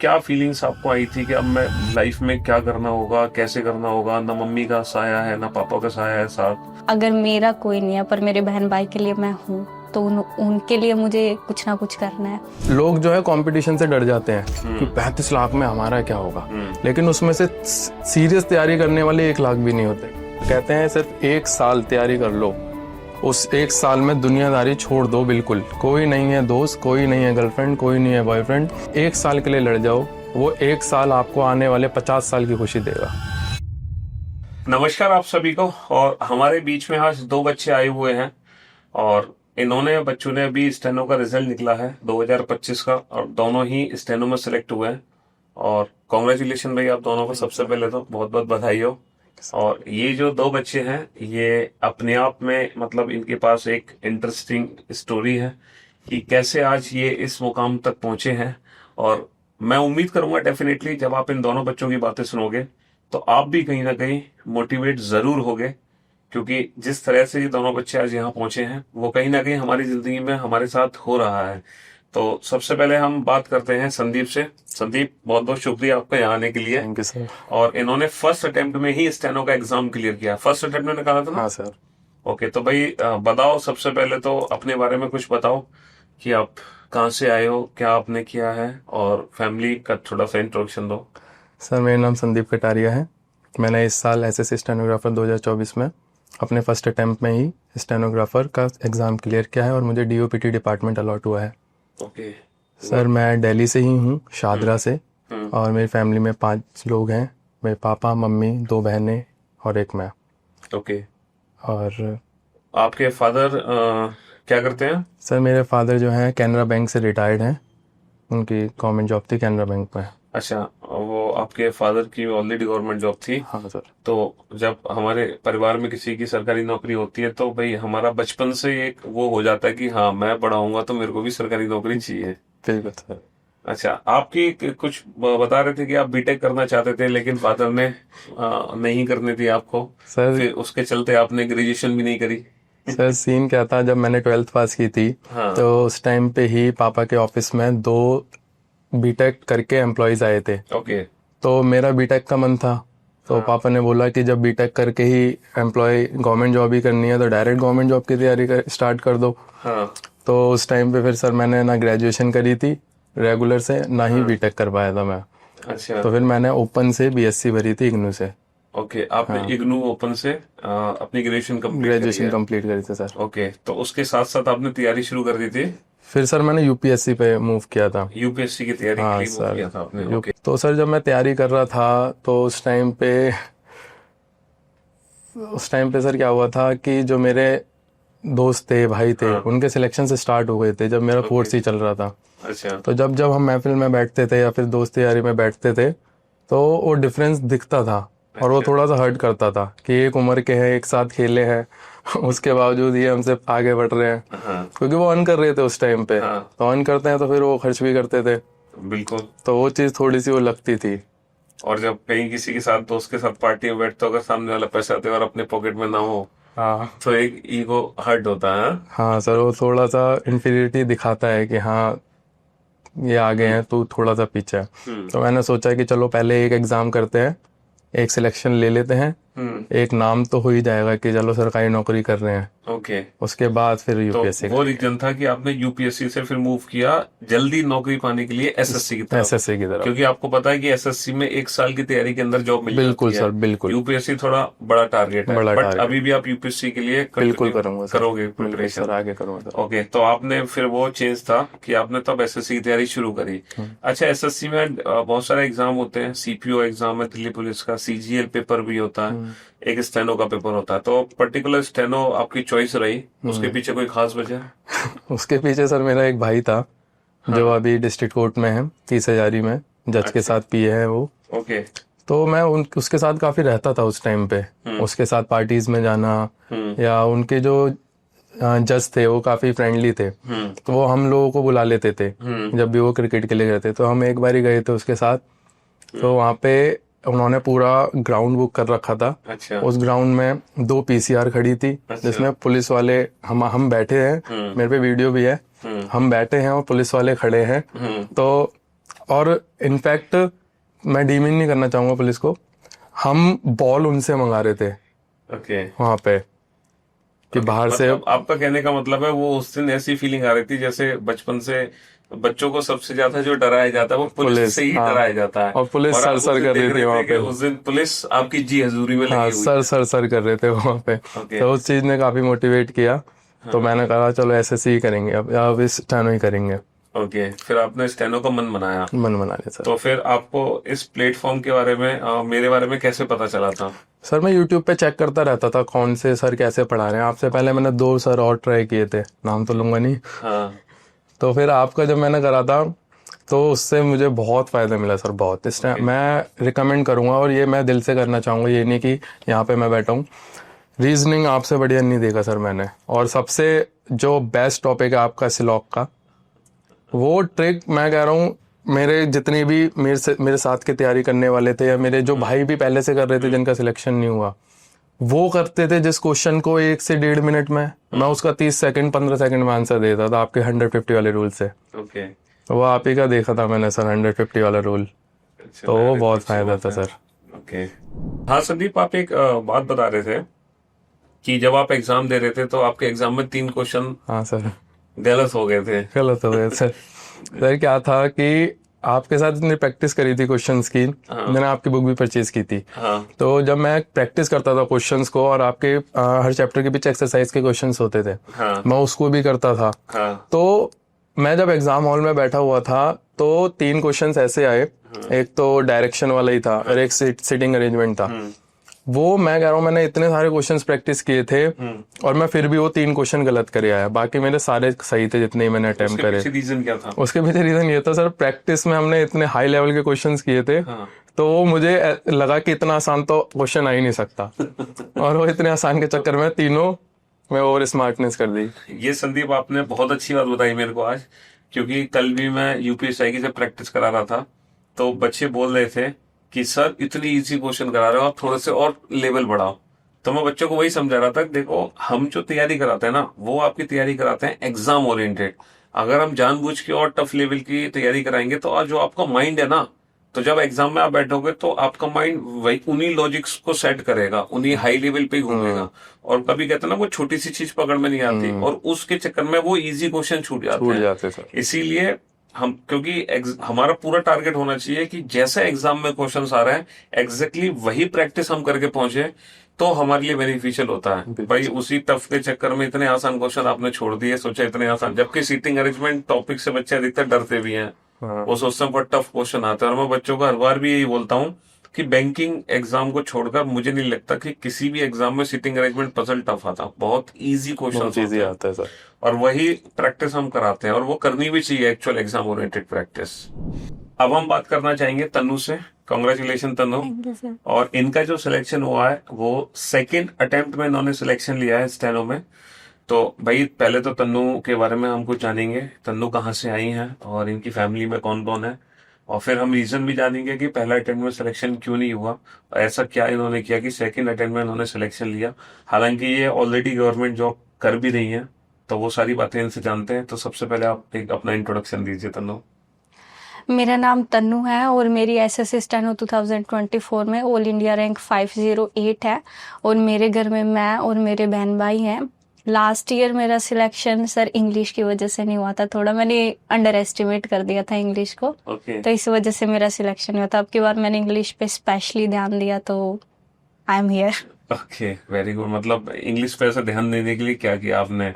क्या फीलिंग्स आपको आई थी कि अब मैं लाइफ में क्या करना होगा, कैसे करना होगा? ना मम्मी का साया है, ना पापा का साया है साथ। अगर मेरा कोई नहीं है पर मेरे बहन भाई के लिए मैं हूँ, तो उनके लिए मुझे कुछ ना कुछ करना है। लोग जो है कंपटीशन से डर जाते हैं कि 35 लाख में हमारा क्या होगा, लेकिन उसमें से सीरियस तैयारी करने वाले 1 लाख भी नहीं होते। कहते हैं सिर्फ 1 साल तैयारी कर लो, उस 1 साल में दुनियादारी छोड़ दो बिल्कुल। कोई नहीं है दोस्त, कोई नहीं है गर्लफ्रेंड, कोई नहीं है बॉयफ्रेंड। 1 साल के लिए लड़ जाओ, वो 1 साल आपको आने वाले 50 साल की खुशी देगा। नमस्कार आप सभी को। और हमारे बीच में आज 2 बच्चे आए हुए हैं और बच्चों ने अभी स्टेनो का रिजल्ट निकला है 2025 का, और दोनों ही स्टेनो में सिलेक्ट हुए हैं। और कॉन्ग्रेचुलेशन भाई, आप दोनों को सबसे पहले तो बहुत बहुत बधाई हो। और ये जो 2 बच्चे हैं, ये अपने आप में मतलब इनके पास एक इंटरेस्टिंग स्टोरी है कि कैसे आज ये इस मुकाम तक पहुंचे हैं। और मैं उम्मीद करूंगा डेफिनेटली जब आप इन दोनों बच्चों की बातें सुनोगे तो आप भी कहीं ना कहीं मोटिवेट जरूर होगे, क्योंकि जिस तरह से ये दोनों बच्चे आज यहाँ पहुंचे हैं वो कहीं ना कहीं हमारी जिंदगी में हमारे साथ हो रहा है। तो सबसे पहले हम बात करते हैं संदीप से। संदीप, बहुत बहुत शुक्रिया आपका यहाँ आने के लिए। Thank you sir. और इन्होंने फर्स्ट अटेम्प्ट में ही स्टेनो का एग्जाम क्लियर किया। फर्स्ट अटेम्प्ट में निकाला था ना? हाँ सर। ओके, तो भाई बताओ, सबसे पहले तो अपने बारे में कुछ बताओ कि आप कहाँ से आए हो, क्या आपने किया है, और फैमिली का थोड़ा सा इंट्रोडक्शन दो। सर मेरा नाम संदीप कटारिया है। मैंने इस साल एसएससी स्टेनोग्राफर 2024 में अपने फर्स्ट अटेम्प्ट में ही स्टेनोग्राफर का एग्ज़ाम क्लियर किया है और मुझे डीओपीटी डिपार्टमेंट अलॉट हुआ है। ओके सर मैं दिल्ली से ही हूँ, शादरा से, और मेरी फैमिली में 5 लोग हैं। मेरे पापा, मम्मी, 2 बहनें और एक मैं। ओके। और आपके फादर क्या करते हैं? सर मेरे फादर जो हैं कैनरा बैंक से रिटायर्ड हैं, उनकी गवर्नमेंट जॉब थी कैनरा बैंक में। अच्छा, वो आपके फादर की ऑलरेडी गवर्नमेंट जॉब थी। हाँ सर। तो जब हमारे परिवार में किसी की सरकारी नौकरी होती है तो भाई हमारा बचपन से एक वो हो जाता है कि हाँ, मैं बड़ा होऊंगा तो मेरे को भी सरकारी नौकरी चाहिए। बिल्कुल सर। अच्छा, आपकी कुछ बता रहे थे कि आप बीटेक करना चाहते थे लेकिन फादर ने नहीं करने दी आपको। सर फिर उसके चलते आपने ग्रेजुएशन भी नहीं करी। सर सीन क्या था, जब मैंने 12th पास की थी हाँ। तो उस टाइम पे ही पापा के ऑफिस में 2 बीटेक करके एम्प्लॉयज आए थे। ओके। तो मेरा बीटेक का मन था, तो पापा ने बोला कि जब बीटेक करके ही एम्प्लॉय गवर्नमेंट जॉब ही करनी है तो डायरेक्ट गवर्नमेंट जॉब की तैयारी स्टार्ट कर दो। हाँ। तो उस टाइम पे फिर सर मैंने ना ग्रेजुएशन करी थी रेगुलर से, ना ही बीटेक कर पाया था मैं। अच्छा। तो फिर मैंने ओपन से बीएससी भरी थी इग्नू से। ओके, आपने इग्नू ओपन से अपनी ग्रेजुएशन ग्रेजुएशन कंप्लीट करी थी सर। ओके, तो उसके साथ साथ आपने तैयारी शुरू कर दी थी? फिर सर मैंने यूपीएससी पे मूव किया था। यूपीएससी की तैयारी हाँ के लिए सर। किया था आपने? ओके। तो सर जब मैं तैयारी कर रहा था तो उस टाइम पे सर क्या हुआ था कि जो मेरे दोस्त थे, भाई थे, उनके सिलेक्शन से स्टार्ट हो गए थे जब मेरा फोर्थ ही चल रहा था। अच्छा। तो जब जब हम महफिल में बैठते थे या फिर दोस्त यारी में बैठते थे तो वो डिफरेंस दिखता था और वो थोड़ा सा हर्ट करता था कि एक उम्र के हैं, एक साथ खेले हैं उसके बावजूद ये हमसे आगे बढ़ रहे हैं। हाँ। क्योंकि वो अर्न कर रहे थे उस टाइम पे। तो अर्न करते हैं तो फिर वो खर्च भी करते थे। बिल्कुल। तो वो चीज़ थोड़ी सी वो लगती थी। और जब कहीं किसी के साथ, दोस्त के साथ पार्टी में बैठते हो, अगर सामने वाला पैसा दे और अपने पॉकेट में ना हो हाँ तो एक ईगो हर्ट होता है। हाँ सर, वो थोड़ा सा इंफीरियरिटी दिखाता है कि हाँ ये आगे हैं, तू थोड़ा सा पीछे है। तो मैंने सोचा कि चलो पहले एक एग्जाम करते हैं, एक सिलेक्शन ले लेते हैं, एक नाम तो हो ही जाएगा कि चलो सरकारी नौकरी कर रहे हैं। ओके। उसके बाद फिर तो यूपीएससी वो रीजन था कि आपने यूपीएससी से फिर मूव किया जल्दी नौकरी पाने के लिए एसएससी की तरफ। एसएससी की तरफ, क्योंकि आपको पता है कि एसएससी में 1 साल की तैयारी के अंदर जॉब मिल बिल्कुल जाती है। सर, बिल्कुल। यूपीएससी थोड़ा बड़ा टारगेट है, बड़ा बट टारगेट। अभी भी आप यूपीएससी के लिए बिल्कुल करूंगा सर। करोगे बिल्कुल प्रिपरेशन? सर, आगे करूंगा सर। ओके, तो आपने फिर वो चेंज था कि आपने तब एसएससी की तैयारी शुरू करी। अच्छा, एसएससी में बहुत सारे एग्जाम होते हैं। सीपीओ एग्जाम है दिल्ली पुलिस का, सीजीएल पेपर भी होता है, एक स्टेनो का पेपर होता है। तो पर्टिकुलर स्टेनो आपकी चॉइस रही, उसके पीछे कोई खास वजह? उसके पीछे सर मेरा एक भाई था जो अभी डिस्ट्रिक्ट कोर्ट में है, 30,000 में जज के साथ पीए है वो। ओके। तो मैं उसके साथ काफी रहता था उस टाइम पे। उसके साथ पार्टीज में जाना, या उनके जो जज थे वो काफी फ्रेंडली थे, तो वो हम लोगों को बुला लेते थे जब भी वो क्रिकेट के लिए गए थे। तो हम एक बार ही गए थे उसके साथ, तो वहाँ पे उन्होंने पूरा ग्राउंड बुक कर रखा था। अच्छा। उस ग्राउंड में 2 पीसीआर खड़ी थी, जिसमें पुलिस वाले हम बैठे हैं, मेरे पे वीडियो भी है, हम बैठे हैं और पुलिस वाले खड़े हैं। तो और इनफैक्ट मैं डीमिंग नहीं करना चाहूंगा पुलिस को, हम बॉल उनसे मंगा रहे थे ओके। वहां पे कि बाहर से। मतलब आपका कहने का मतलब है वो उस दिन ऐसी फीलिंग आ रही थी जैसे बचपन से बच्चों को सबसे ज्यादा जो डराया जाता है वो पुलिस से ही हाँ, डराया जाता है। और पुलिस और सर आप सर उसे कर देख रही थी रहे वहां थे कि पे। उस दिन पुलिस आपकी जी हजूरी में हाँ, लगी हुई सर सर सर कर रहे थे वहां पे। ओके। तो उस चीज ने काफी मोटिवेट किया। तो मैंने कहा चलो एसएससी ही करेंगे, अब इस स्टेनो ही करेंगे। ओके, फिर आपने स्टेनो का मन बनाया। मन बना लिया सर। तो फिर आपको इस प्लेटफॉर्म के बारे में मेरे बारे में कैसे पता चला था? सर मैं यूट्यूब पे चेक करता रहता था कौन से सर कैसे पढ़ा रहे हैं। आपसे पहले मैंने 2 सर और ट्राई किए थे, नाम तो लूंगा नहीं। हाँ। तो फिर आपका जब मैंने करा था तो उससे मुझे बहुत फायदा मिला सर, बहुत। इस टाइम मैं रिकमेंड करूंगा, और ये मैं दिल से करना चाहूंगा, ये नहीं कि यहाँ पे मैं बैठा हूँ। रीजनिंग आपसे बढ़िया नहीं देखा सर मैंने। और सबसे जो बेस्ट टॉपिक है आपका सिलॉक का, वो ट्रिक मैं कह रहा हूँ, मेरे जितने भी मेरे साथ के तैयारी करने वाले थे, या मेरे जो भाई भी पहले से कर रहे थे जिनका सिलेक्शन नहीं हुआ, वो करते थे जिस क्वेश्चन को 1 से 1.5 मिनट में, मैं उसका 30 सेकंड 15 सेकंड में आंसर देता था आपके 150 वाले रूल से। ओके। वो आप ही का देखा था मैंने सर, 150 वाला रूल। अच्छा, तो वो very बहुत good, फायदा अच्छी था बात सर। है। ओके। हाँ संदीप, आप एक बात बता रहे थे कि जब आप एग्जाम दे रहे थे तो आपके एग्जाम में 3 क्वेश्चन हाँ सर, गलत हो गए थे। गलत हो गया सर। सर क्या था कि आपके साथ इतनी प्रैक्टिस करी थी क्वेश्चंस की, मैंने आपकी बुक भी परचेज की थी। हाँ। तो जब मैं प्रैक्टिस करता था क्वेश्चंस को, और आपके हर चैप्टर के पीछे एक्सरसाइज के क्वेश्चंस होते थे, हाँ। मैं उसको भी करता था। हाँ। तो मैं जब एग्जाम हॉल में बैठा हुआ था तो 3 क्वेश्चंस ऐसे आए, एक तो डायरेक्शन वाला ही था और एक सिटिंग अरेंजमेंट था। वो मैं कह रहा हूँ मैंने इतने सारे क्वेश्चंस प्रैक्टिस किए थे, और मैं फिर भी वो 3 क्वेश्चन गलत करे आया। बाकी मेरे सारे सही थे जितने ही मैंने अटेम्प्ट उसके करे। पीछे रीजन क्या था? उसके पीछे रीजन ये था सर, प्रैक्टिस में हमने इतने हाई लेवल के क्वेश्चंस किए थे, हाँ। तो वो मुझे लगा कि इतना आसान तो क्वेश्चन आ ही नहीं सकता। और वो इतने आसान के चक्कर में तीनों में ओवर स्मार्टनेस कर दी। ये संदीप आपने बहुत अच्छी बात बताई मेरे को आज, क्योंकि कल भी मैं यूपीएससी की जब प्रैक्टिस करा रहा था तो बच्चे बोल रहे थे कि सर इतनी इजी क्वेश्चन करा रहे हो, आप थोड़े से और लेवल बढ़ाओ। तो मैं बच्चों को वही समझा रहा था कि देखो, हम जो तैयारी कराते हैं ना, वो आपकी तैयारी कराते हैं एग्जाम ओरिएंटेड। अगर हम जानबूझ के और टफ लेवल की तैयारी कराएंगे तो आज जो आपका माइंड है ना, तो जब एग्जाम में आप बैठोगे तो आपका माइंड वही उन्हीं लॉजिक्स को सेट करेगा, उन्हीं हाई लेवल पे ही घूमेगा। और कभी कहते हैं ना, वो छोटी सी चीज पकड़ में नहीं आती, और उसके चक्कर में वो इजी क्वेश्चन छूट जाते हैं। इसीलिए हम, क्योंकि हमारा पूरा टारगेट होना चाहिए कि जैसे एग्जाम में क्वेश्चंस आ रहे हैं एग्जैक्टली वही प्रैक्टिस हम करके पहुंचे, तो हमारे लिए बेनिफिशियल होता है। भाई उसी टफ के चक्कर में इतने आसान क्वेश्चन आपने छोड़ दिए, सोचा इतने आसान, जबकि सीटिंग अरेंजमेंट टॉपिक से बच्चे अधिकतर डरते भी हैं। वो सोचते हैं बहुत टफ क्वेश्चन आता है। और मैं बच्चों को हर बार भी यही बोलता हूँ कि बैंकिंग एग्जाम को छोड़कर मुझे नहीं लगता कि किसी भी एग्जाम में सीटिंग अरेंजमेंट पजल टफ आता। बहुत इजी क्वेश्चन आता है सर, और वही प्रैक्टिस हम कराते हैं, और वो करनी भी चाहिए, एक्चुअल एग्जाम ओरिएंटेड प्रैक्टिस। अब हम बात करना चाहेंगे तन्नू से। कांग्रेचुलेशन तन्नू। और इनका जो सिलेक्शन हुआ है वो 2nd अटेम्प्ट में इन्होंने सिलेक्शन लिया है स्टेनो में। तो भाई पहले तो तन्नू के बारे में हम कुछ जानेंगे, तन्नू कहाँ से आई हैं और इनकी फैमिली में कौन कौन है, और फिर हम रीजन भी जानेंगे कि पहला अटेम्प्ट में सिलेक्शन क्यों नहीं हुआ, ऐसा क्या इन्होंने किया कि 2nd अटेम्प्ट में इन्होंने सिलेक्शन लिया। हालांकि ये ऑलरेडी गवर्नमेंट जॉब कर भी रही हैं, तो वो सारी बातें इनसे जानते हैं। तो सबसे पहले आप एक अपना इंट्रोडक्शन दीजिए तन्नू। मेरा नाम तन्नू है और मेरी एसएससी स्टेनो 2024 में ऑल इंडिया रैंक 508 है। और मेरे घर में मैं और मेरे बहन भाई हैं। लास्ट ईयर मेरा सिलेक्शन सर इंग्लिश की वजह से नहीं हुआ था, थोड़ा मैंने अंडर एस्टिमेट कर दिया था इंग्लिश को। तो इस वजह से मेरा सिलेक्शन हुआ था। अब की बार मैंने इंग्लिश पे स्पेशली ध्यान दिया, तो I am here. Okay, very good. मतलब इंग्लिश पे ऐसा ध्यान देने के लिए क्या किया आपने?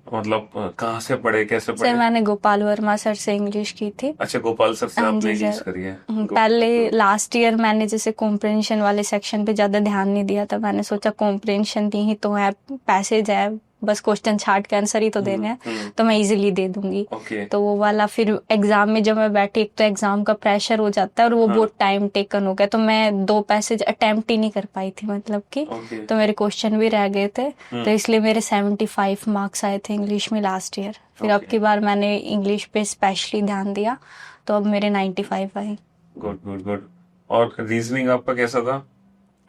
मतलब कहाँ से पढ़े, कैसे पढ़े? सर मैंने गोपाल वर्मा सर से इंग्लिश की थी। अच्छा, गोपाल सर से आपने जी इंग्लिश सर। करी है। पहले लास्ट ईयर मैंने जैसे कॉम्प्रिहेंशन वाले सेक्शन पे ज्यादा ध्यान नहीं दिया था। मैंने सोचा कॉम्प्रिहेंशन ही तो है, पैसेज है, बस क्वेश्चन छाट के आंसर ही तो देने हैं, तो मैं इजीली दे दूंगी। तो वो वाला फिर एग्जाम में जब मैं बैठी, एक तो एग्जाम का प्रेशर हो जाता है और वो बहुत टाइम टेकन हो गया, तो मैं 2 पैसेज अटेम्प्ट ही नहीं कर पाई थी, मतलब कि तो मेरे क्वेश्चन भी रह गए थे। तो इसलिए मेरे 75 मार्क्स आए थे इंग्लिश में लास्ट ईयर। फिर अब की बार मैंने इंग्लिश पे स्पेशली ध्यान दिया, तो अब मेरे 95 आए। Good good good. और रीजनिंग आपका कैसा था?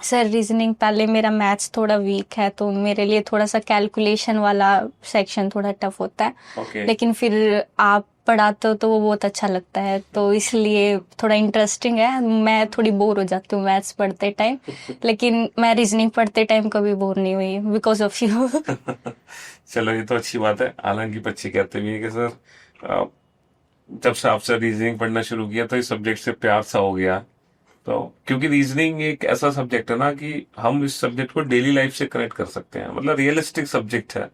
सर रीजनिंग पहले मेरा मैथ्स थोड़ा वीक है, तो मेरे लिए थोड़ा सा कैलकुलेशन वाला सेक्शन थोड़ा टफ होता है। लेकिन फिर आप पढ़ाते हो तो वो बहुत अच्छा लगता है, तो इसलिए थोड़ा इंटरेस्टिंग है। मैं थोड़ी बोर हो जाती हूँ मैथ्स पढ़ते टाइम, लेकिन मैं रीजनिंग पढ़ते टाइम कभी बोर नहीं हुई बिकॉज ऑफ यू। चलो ये तो अच्छी बात है। हालांकि बच्चे कहते भी हैं कि सर अ, जब से आपसे रीजनिंग पढ़ना शुरू किया तो इस सब्जेक्ट से प्यार सा हो गया। तो क्योंकि रीजनिंग एक ऐसा सब्जेक्ट है ना कि हम इस सब्जेक्ट को डेली लाइफ से कनेक्ट कर सकते हैं, मतलब रियलिस्टिक सब्जेक्ट है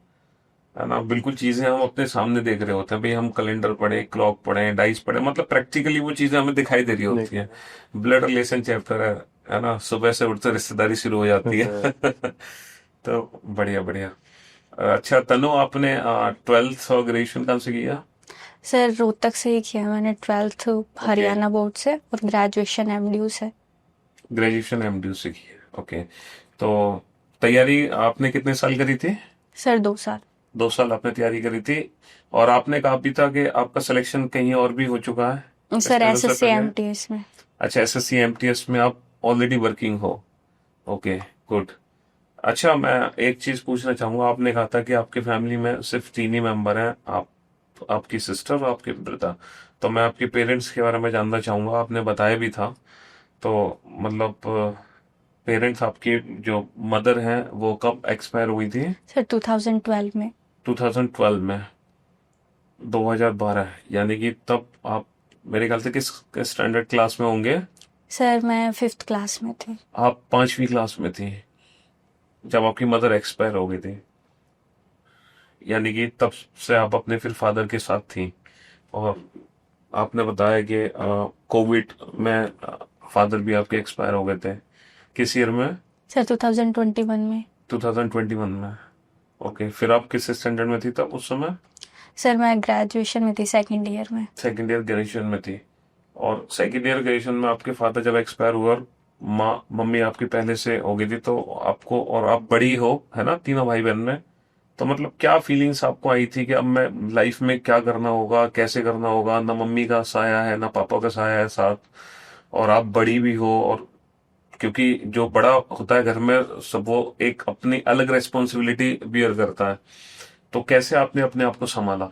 ना। बिल्कुल चीजें हम अपने सामने देख रहे होते हैं भाई, हम कैलेंडर पढ़े, क्लॉक पढ़े, डाइस पढ़े, मतलब प्रैक्टिकली वो चीजें हमें दिखाई दे रही होती हैं। ब्लड रिलेशन चैप्टर है ना, सुबह से उठते रिश्तेदारी शुरू हो जाती है। तो बढ़िया बढ़िया। अच्छा तनु, आपने 12th और ग्रेजुएशन कहाँ से किया? सर रोहतक से ही किया मैंने 12th हरियाणा बोर्ड से, और ग्रेजुएशन एमडीयू से। ग्रेजुएशन एमडीयू से की है, ओके। तो तैयारी आपने कितने साल करी थी? सर 2 साल। 2 साल आपने तैयारी करी थी। और आपने कहा भी था कि आपका सिलेक्शन कहीं और भी हो चुका है सर स्टेनो से एसएससी पहले? एमटीएस में। अच्छा, एसएससी एमटीएस में आप ऑलरेडी वर्किंग हो, ओके गुड। अच्छा मैं एक चीज पूछना चाहूंगा, आपने कहा था कि आपके फैमिली में सिर्फ 3 ही मेंबर हैं, आप, आपकी सिस्टर और आपके ब्रदर। तो मैं आपके पेरेंट्स के बारे में जानना चाहूंगा, आपने बताया भी था। तो मतलब पेरेंट्स आपकी जो मदर हैं वो कब एक्सपायर हुई थी? सर 2012 में। 2012 में? 2012, यानी कि तब आप मेरे ख्याल से किस स्टैंडर्ड क्लास में होंगे? सर मैं 5th क्लास में थी। आप 5वीं क्लास में थी जब आपकी मदर एक्सपायर हो गई थी, यानी कि तब से आप अपने फिर फादर के साथ थी। और आपने बताया कि कोविड में फादर भी आपके एक्सपायर हो गए थे। किस ईयर में? सर 2021 में। 2021 में, ओके। फिर आप किस स्टैंडर्ड में थी तब उस समय? सर मैं ग्रेजुएशन में थी, सेकंड ईयर में। सेकेंड ईयर ग्रेजुएशन में थी। और सेकेंड ईयर ग्रेजुएशन में आपके फादर जब एक्सपायर हुआ और मम्मी आपकी पहले से हो गई थी, तो आपको, और आप बड़ी हो है ना, तीनों भाई बहन में, तो मतलब क्या फीलिंग्स आपको आई थी कि अब मैं लाइफ में क्या करना होगा, कैसे करना होगा? ना मम्मी का साया है ना पापा का साया है साथ, और आप बड़ी भी हो, और क्योंकि जो बड़ा होता है घर में सब वो एक अपनी अलग रेस्पॉन्सिबिलिटी बियर करता है। तो कैसे आपने अपने आप को संभाला?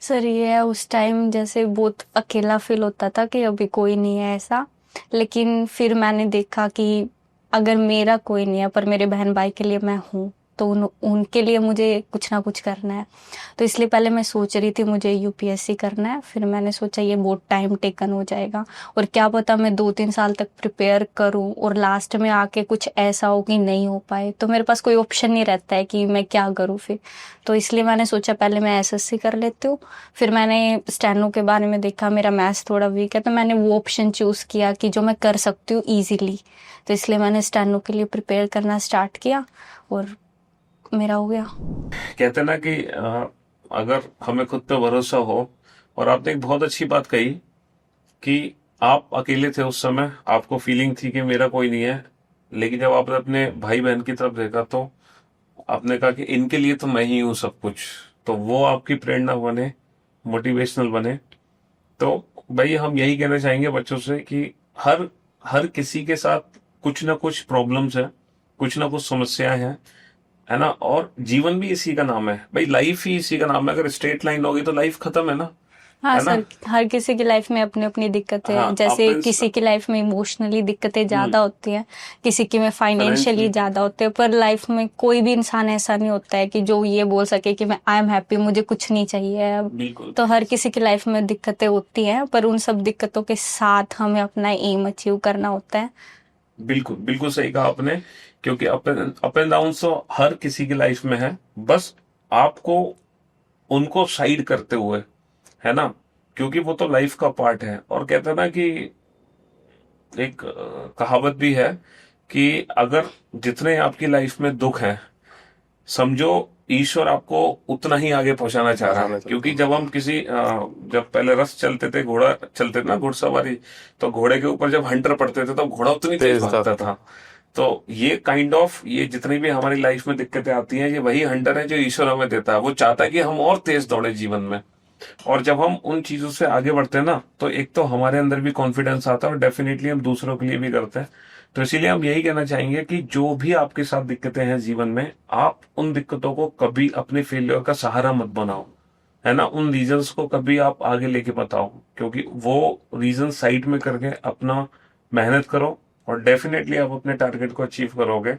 सर ये है, उस टाइम जैसे बहुत अकेला फील होता था कि अभी कोई नहीं है ऐसा, लेकिन फिर मैंने देखा कि अगर मेरा कोई नहीं है पर मेरे बहन भाई के लिए मैं हूँ, तो उनके लिए मुझे कुछ ना कुछ करना है। तो इसलिए पहले मैं सोच रही थी मुझे यूपीएससी करना है, फिर मैंने सोचा ये बहुत टाइम टेकन हो जाएगा, और क्या पता मैं 2-3 साल तक प्रिपेयर करूं और लास्ट में आके कुछ ऐसा हो कि नहीं हो पाए, तो मेरे पास कोई ऑप्शन नहीं रहता है कि मैं क्या करूं फिर। तो इसलिए मैंने सोचा पहले मैं एसएससी कर लेती हूँ। फिर मैंने स्टेनो के बारे में देखा, मेरा मैथ्स थोड़ा वीक है, तो मैंने वो ऑप्शन चूज किया कि जो मैं कर सकती हूँ ईजिली। तो इसलिए मैंने स्टेनो के लिए प्रिपेयर करना स्टार्ट किया और मेरा हो गया। कहते ना कि अगर हमें खुद पे भरोसा हो, और आपने एक बहुत अच्छी बात कही कि आप अकेले थे उस समय, आपको फीलिंग थी कि मेरा कोई नहीं है, लेकिन जब आपने अपने भाई बहन की तरफ देखा तो आपने कहा कि इनके लिए तो मैं ही हूं सब कुछ। तो वो आपकी प्रेरणा बने, मोटिवेशनल बने। तो भाई हम यही कहना चाहेंगे बच्चों से कि हर हर किसी के साथ कुछ ना कुछ प्रॉब्लम्स है, कुछ ना कुछ समस्याएं हैं, है ना। और जीवन भी इसी का नाम है भाई, लाइफ ही इसी का नाम है। अगर स्ट्रेट लाइन होगी तो लाइफ खत्म है ना, हाँ है ना। सर, हर किसी की लाइफ में अपनी अपनी दिक्कतें हैं। हाँ जैसे अपन किसी की लाइफ में इमोशनली दिक्कतें ज्यादा होती हैं, किसी की में फाइनेंशियली फाइनेंशियली, ज्यादा होते हैं, पर लाइफ में कोई भी इंसान ऐसा नहीं होता है कि जो ये बोल सके कि मैं आई एम हैप्पी, मुझे कुछ नहीं चाहिए अब। बिल्कुल तो हर किसी की लाइफ में दिक्कतें होती हैं, पर उन सब दिक्कतों के साथ हमें अपना एम अचीव करना होता है। बिल्कुल बिल्कुल सही कहा आपने। क्योंकि अप एंड डाउन तो हर किसी की लाइफ में है, बस आपको उनको साइड करते हुए, है ना, क्योंकि वो तो लाइफ का पार्ट है। और कहते हैं ना कि एक कहावत भी है कि अगर जितने आपकी लाइफ में दुख हैं, समझो ईश्वर आपको उतना ही आगे पहुंचाना चाह रहा है। क्योंकि जब हम जब पहले रथ चलते थे, घोड़ा चलते थे ना, घुड़सवारी, तो घोड़े के ऊपर जब हंटर पड़ते थे तो घोड़ा उतनी तेज भागता था। तो ये काइंड ऑफ, ये जितनी भी हमारी लाइफ में दिक्कतें आती हैं, ये वही हंटर है जो ईश्वर हमें देता है। वो चाहता है कि हम और तेज दौड़े जीवन में। और जब हम उन चीजों से आगे बढ़ते हैं ना, तो एक तो हमारे अंदर भी कॉन्फिडेंस आता है, और डेफिनेटली हम दूसरों के लिए भी करते हैं। तो इसीलिए हम यही कहना चाहेंगे कि जो भी आपके साथ दिक्कतें हैं जीवन में, आप उन दिक्कतों को कभी अपने फेलियर का सहारा मत बनाओ। है ना, उन रीजंस को कभी आप आगे लेके मत आओ, क्योंकि वो रीजन साइड में करके अपना मेहनत करो और डेफिनेटली आप अपने टारगेट को अचीव करोगे।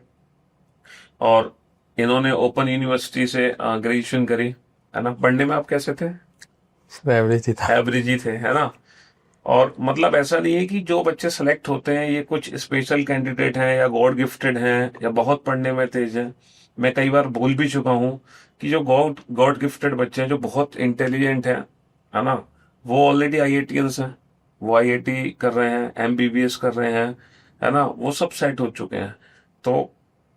और इन्होंने ओपन यूनिवर्सिटी से ग्रेजुएशन करी, है ना। पढ़ने में आप कैसे थे? एवरेज ही था। एवरेज ही थे, है ना। और मतलब ऐसा नहीं है कि जो बच्चे सेलेक्ट होते हैं ये कुछ स्पेशल कैंडिडेट हैं या गॉड गिफ्टेड हैं या बहुत पढ़ने में तेज हैं। मैं कई बार बोल भी चुका हूं कि जो गॉड गॉड गिफ्टेड बच्चे हैं, जो बहुत इंटेलिजेंट हैं, है ना, वो ऑलरेडी आईआईटीएंस हैं, वो आईआईटी कर रहे हैं, एमबीबीएस कर रहे हैं, है ना, वो सब सेट हो चुके हैं। तो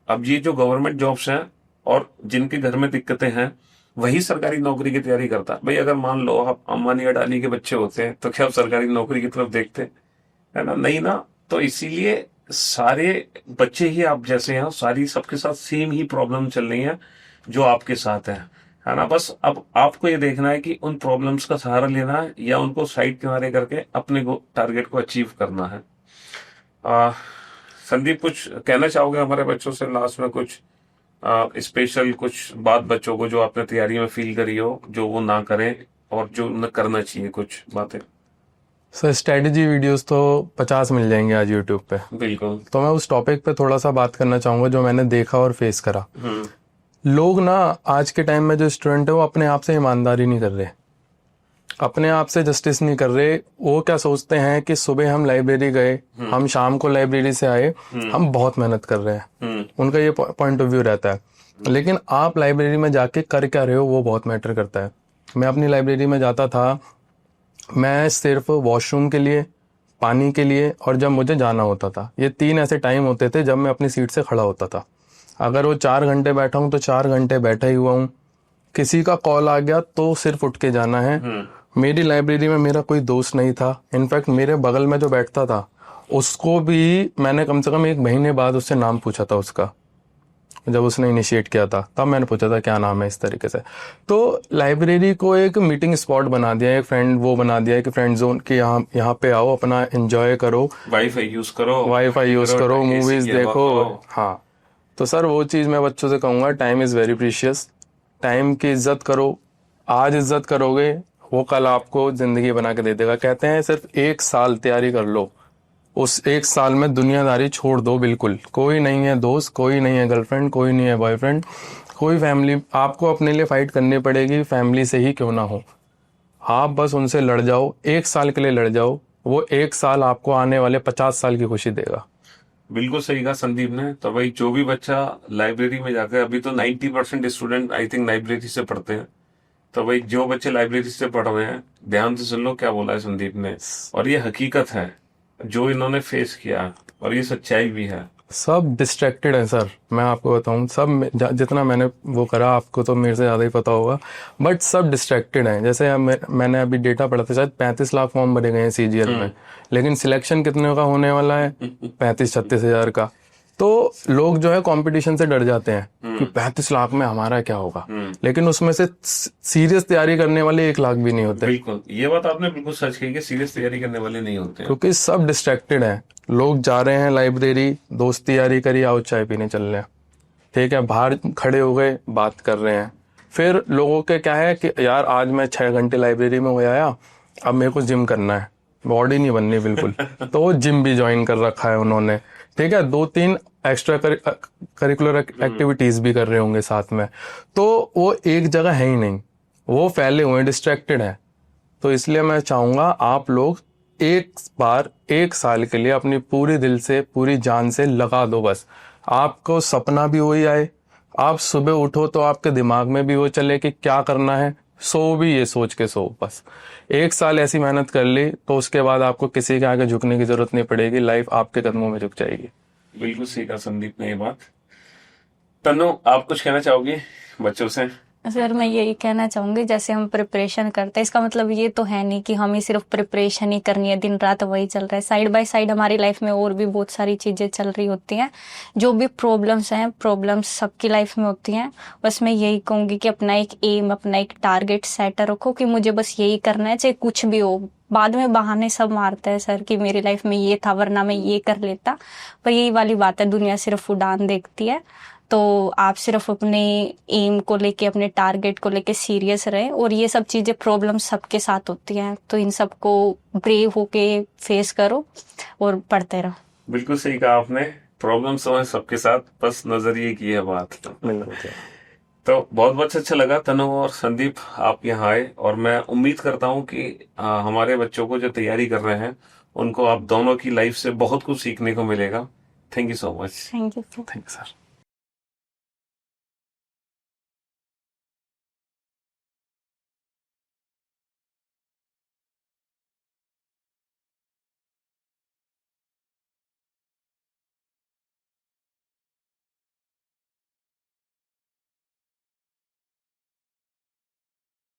अब ये जो गवर्नमेंट जॉब्स हैं और जिनके घर में दिक्कतें हैं वही सरकारी नौकरी की तैयारी करता है। भाई अगर मान लो आप अंबानी अडानी के बच्चे होते हैं तो क्या आप सरकारी नौकरी की तरफ देखते, है ना, नहीं ना। तो इसीलिए सारे बच्चे ही आप जैसे हैं, सारी सबके साथ सेम ही प्रॉब्लम चल रही है जो आपके साथ है ना। बस अब आपको ये देखना है कि उन प्रॉब्लम्स का सहारा लेना है या उनको साइड किनारे करके अपने टारगेट को अचीव करना है। संदीप, कुछ कहना चाहोगे हमारे बच्चों से लास्ट में? कुछ स्पेशल कुछ बात बच्चों को जो आपने तैयारी में फील करी हो, जो वो ना करें और जो उन्हें करना चाहिए, कुछ बातें? सर स्ट्रेटजी वीडियोस तो 50 मिल जाएंगे आज यूट्यूब पे। बिल्कुल। तो मैं उस टॉपिक पे थोड़ा सा बात करना चाहूंगा जो मैंने देखा और फेस करा। लोग ना आज के टाइम में जो स्टूडेंट है वो अपने आप से ईमानदारी नहीं कर रहे, अपने आप से जस्टिस नहीं कर रहे। वो क्या सोचते हैं कि सुबह हम लाइब्रेरी गए, हम शाम को लाइब्रेरी से आए, हम बहुत मेहनत कर रहे हैं, उनका ये पॉइंट ऑफ व्यू रहता है। लेकिन आप लाइब्रेरी में जाके कर क्या रहे हो वो बहुत मैटर करता है। मैं अपनी लाइब्रेरी में जाता था, मैं सिर्फ वॉशरूम के लिए, पानी के लिए और जब मुझे जाना होता था, ये 3 ऐसे टाइम होते थे जब मैं अपनी सीट से खड़ा होता था। अगर वो 4 घंटे बैठा हूँ तो 4 घंटे बैठा ही हुआ हूँ। किसी का कॉल आ गया तो सिर्फ उठ के जाना है। मेरी लाइब्रेरी में मेरा कोई दोस्त नहीं था। इनफैक्ट मेरे बगल में जो बैठता था उसको भी मैंने कम से कम 1 महीने बाद उससे नाम पूछा था उसका, जब उसने इनिशिएट किया था तब मैंने पूछा था क्या नाम है, इस तरीके से। तो लाइब्रेरी को एक मीटिंग स्पॉट बना दिया है, एक फ्रेंड वो बना दिया है कि फ्रेंड जोन कि यहाँ पे आओ, अपना एंजॉय करो, वाईफाई यूज करो, मूवीज देखो। हाँ, तो सर वो चीज़ मैं बच्चों से कहूँगा, time is very precious. Time की इज्जत करो। आज इज्जत करोगे वो कल आपको जिंदगी बना के दे देगा। कहते हैं सिर्फ 1 साल तैयारी कर लो, उस 1 साल में दुनियादारी छोड़ दो बिल्कुल। कोई नहीं है दोस्त, कोई नहीं है गर्लफ्रेंड, कोई नहीं है बॉयफ्रेंड, कोई फैमिली। आपको अपने लिए फाइट करनी पड़ेगी, फैमिली से ही क्यों ना हो। आप बस उनसे लड़ जाओ, 1 साल के लिए लड़ जाओ। वो 1 साल आपको आने वाले 50 साल की खुशी देगा। बिल्कुल सही कहा संदीप ने। तो भाई जो भी बच्चा लाइब्रेरी में जाकर, अभी तो 90% स्टूडेंट आई थिंक लाइब्रेरी से पढ़ते हैं, तो भाई जो बच्चे लाइब्रेरी से पढ़ रहे हैं ध्यान से सुन लो क्या बोला है संदीप ने। और ये हकीकत है जो इन्होंने फेस किया और ये सच्चाई भी है। सब डिस्ट्रैक्टेड है सर, मैं आपको बताऊं। सब जितना मैंने वो करा, आपको तो मेरे से ज़्यादा ही पता होगा, बट सब डिस्ट्रैक्टेड हैं। जैसे मैंने अभी डेटा पढ़ा था, शायद 35 लाख फॉर्म भरे गए हैं सीजीएल में, लेकिन सिलेक्शन कितने का होने वाला है? 35-36 हज़ार का। तो लोग जो है कंपटीशन से डर जाते हैं कि 35 लाख में हमारा क्या होगा, लेकिन उसमें से सीरियस तैयारी करने वाले 1 लाख भी नहीं होते। बिल्कुल, ये बात आपने बिल्कुल सच कही कि सीरियस तैयारी करने वाले नहीं होते, क्योंकि सब डिस्ट्रैक्टेड हैं। लोग जा रहे हैं लाइब्रेरी, दोस्त तैयारी करी, आओ चाय पीने चल रहे हैं, ठीक है, बाहर खड़े हो गए, बात कर रहे हैं। फिर लोगों के क्या है कि यार आज मैं 6 घंटे लाइब्रेरी में हो आया, अब मेरे को जिम करना है, बॉडी नहीं बननी बिल्कुल, तो वो जिम भी ज्वाइन कर रखा है उन्होंने, ठीक है। 2-3 एक्स्ट्रा करिकुलर एक्टिविटीज भी कर रहे होंगे साथ में। तो वो एक जगह है ही नहीं, वो फैले हुए, डिस्ट्रैक्टेड है। तो इसलिए मैं चाहूंगा आप लोग एक बार 1 साल के लिए अपनी पूरी दिल से, पूरी जान से लगा दो। बस आपको सपना भी वही आए, आप सुबह उठो तो आपके दिमाग में भी वो चले कि क्या करना है, सो भी ये सोच के सो। बस 1 साल ऐसी मेहनत कर ली तो उसके बाद आपको किसी के आगे झुकने की जरूरत नहीं पड़ेगी, लाइफ आपके कदमों में झुक जाएगी। बिल्कुल सही कहा संदीप ने ये बात। तनु, आप कुछ कहना चाहोगी बच्चों से? सर मैं यही कहना चाहूंगी, जैसे हम प्रिपरेशन करते हैं, इसका मतलब ये तो है नहीं कि हमें सिर्फ प्रिपरेशन ही करनी है, दिन रात वही चल रहा है। साइड बाय साइड हमारी लाइफ में और भी बहुत सारी चीजें चल रही होती हैं। जो भी प्रॉब्लम्स हैं, प्रॉब्लम्स सबकी लाइफ में होती हैं। बस मैं यही कहूंगी कि अपना एक एम, अपना एक टारगेट सेट रखो कि मुझे बस यही करना है, चाहे कुछ भी हो। बाद में बहाने सब मारते हैं सर कि मेरी लाइफ में ये था वरना मैं ये कर लेता, पर यही वाली बात है, दुनिया सिर्फ उड़ान देखती है। तो आप सिर्फ अपने एम को लेके, अपने टारगेट को लेके सीरियस रहें, और ये सब चीज़ें प्रॉब्लम सबके साथ होती हैं, तो इन सबको ब्रेव होके फेस करो और पढ़ते रहो। बिल्कुल सही कहा आपने, प्रॉब्लम समझ सबके साथ, बस नजरिए की है बात। तो बहुत बहुत अच्छा लगा तनु और संदीप आप यहाँ आए, और मैं उम्मीद करता हूँ कि हमारे बच्चों को जो तैयारी कर रहे हैं उनको आप दोनों की लाइफ से बहुत कुछ सीखने को मिलेगा। Thank you so much. Thank you. Thank you sir.